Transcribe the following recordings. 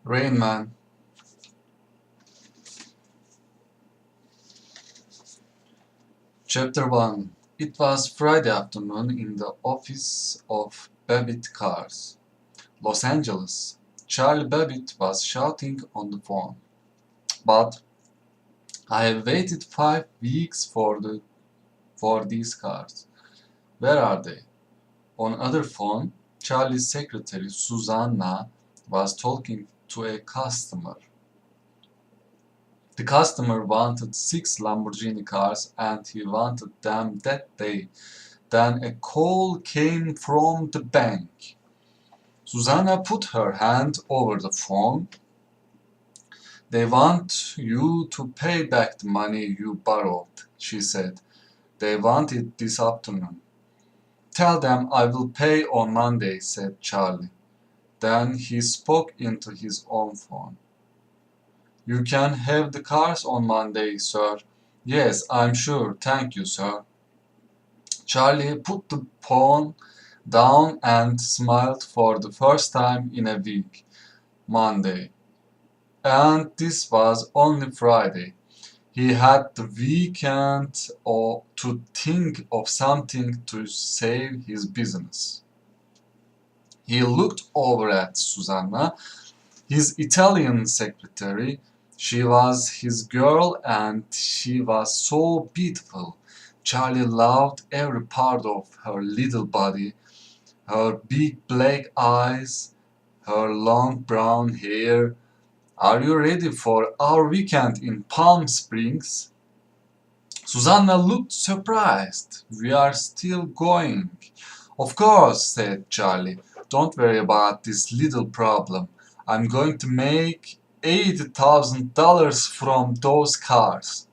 Rain Man. Chapter 1. It was Friday afternoon in the office of Babbitt Cars, Los Angeles. Charlie Babbitt was shouting on the phone. But I have waited 5 weeks for these cars. Where are they? On other phone, Charlie's secretary Susanna was talking to a customer. The customer wanted 6 Lamborghini cars and he wanted them that day. Then a call came from the bank. Susanna put her hand over the phone. They want you to pay back the money you borrowed, she said. They want it this afternoon. Tell them I will pay on Monday, said Charlie. Then he spoke into his own phone. You can have the cars on Monday, sir. Yes, I'm sure. Thank you, sir. Charlie put the phone down and smiled for the first time in a week. Monday. And this was only Friday. He had the weekend to think of something to save his business. He looked over at Susanna, his Italian secretary. She was his girl and she was so beautiful. Charlie loved every part of her little body, her big black eyes, her long brown hair. Are you ready for our weekend in Palm Springs? Susanna looked surprised. We are still going. Of course, said Charlie. Don't worry about this little problem. I'm going to make $80,000 from those cars.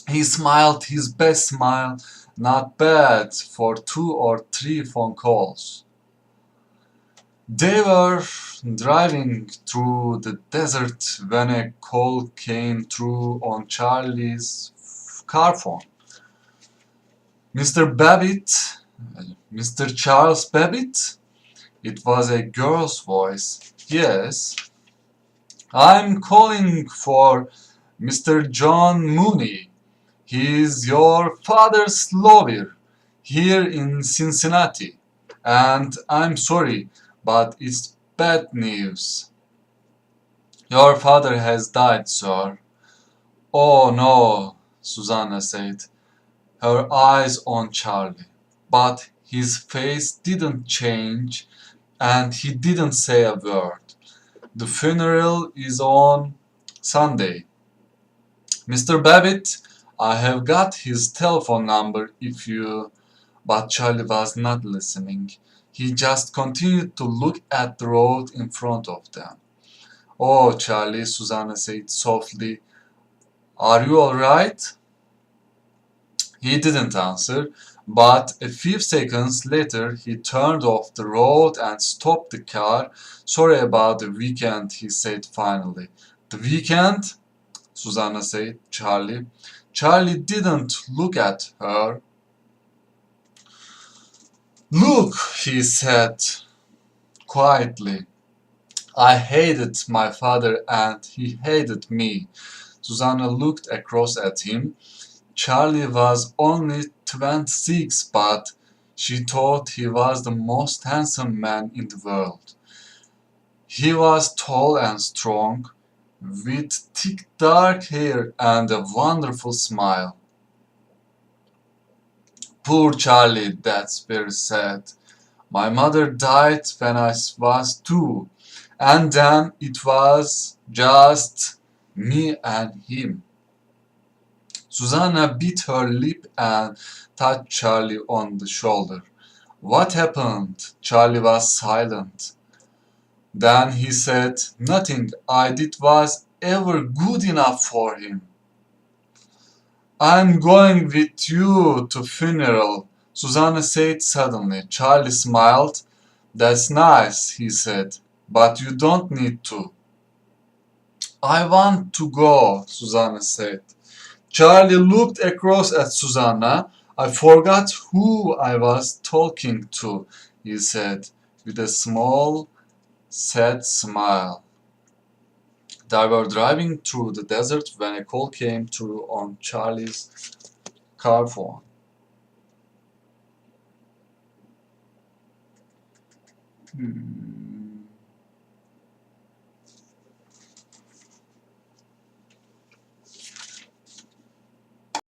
He smiled his best smile. Not bad for 2 or 3 phone calls. They were driving through the desert when a call came through on Charlie's car phone. Mr. Babbitt, Mr. Charles Babbitt? It was a girl's voice. Yes. I'm calling for Mr. John Mooney. He's your father's lawyer here in Cincinnati. And I'm sorry, but it's bad news. Your father has died, sir. Oh no, Susanna said, her eyes on Charlie. But his face didn't change and he didn't say a word. The funeral is on Sunday. Mr. Babbitt, I have got his telephone number if you... But Charlie was not listening. He just continued to look at the road in front of them. Oh, Charlie, Susanna said softly. Are you all right? He didn't answer, but a few seconds later he turned off the road and stopped the car. Sorry about the weekend, he said finally. The weekend? Susanna said, Charlie. Charlie didn't look at her. Look, he said quietly. I hated my father and he hated me. Susanna looked across at him. Charlie was only 26, but she thought he was the most handsome man in the world. He was tall and strong, with thick dark hair and a wonderful smile. Poor Charlie, that's very sad. My mother died when I was 2, and then it was just me and him. Susanna bit her lip and touched Charlie on the shoulder. What happened? Charlie was silent. Then he said, nothing I did was ever good enough for him. I'm going with you to funeral, Susanna said suddenly. Charlie smiled. That's nice, he said, but you don't need to. I want to go, Susanna said. Charlie looked across at Susanna. I forgot who I was talking to, he said, with a small, sad smile. They were driving through the desert when a call came through on Charlie's car phone.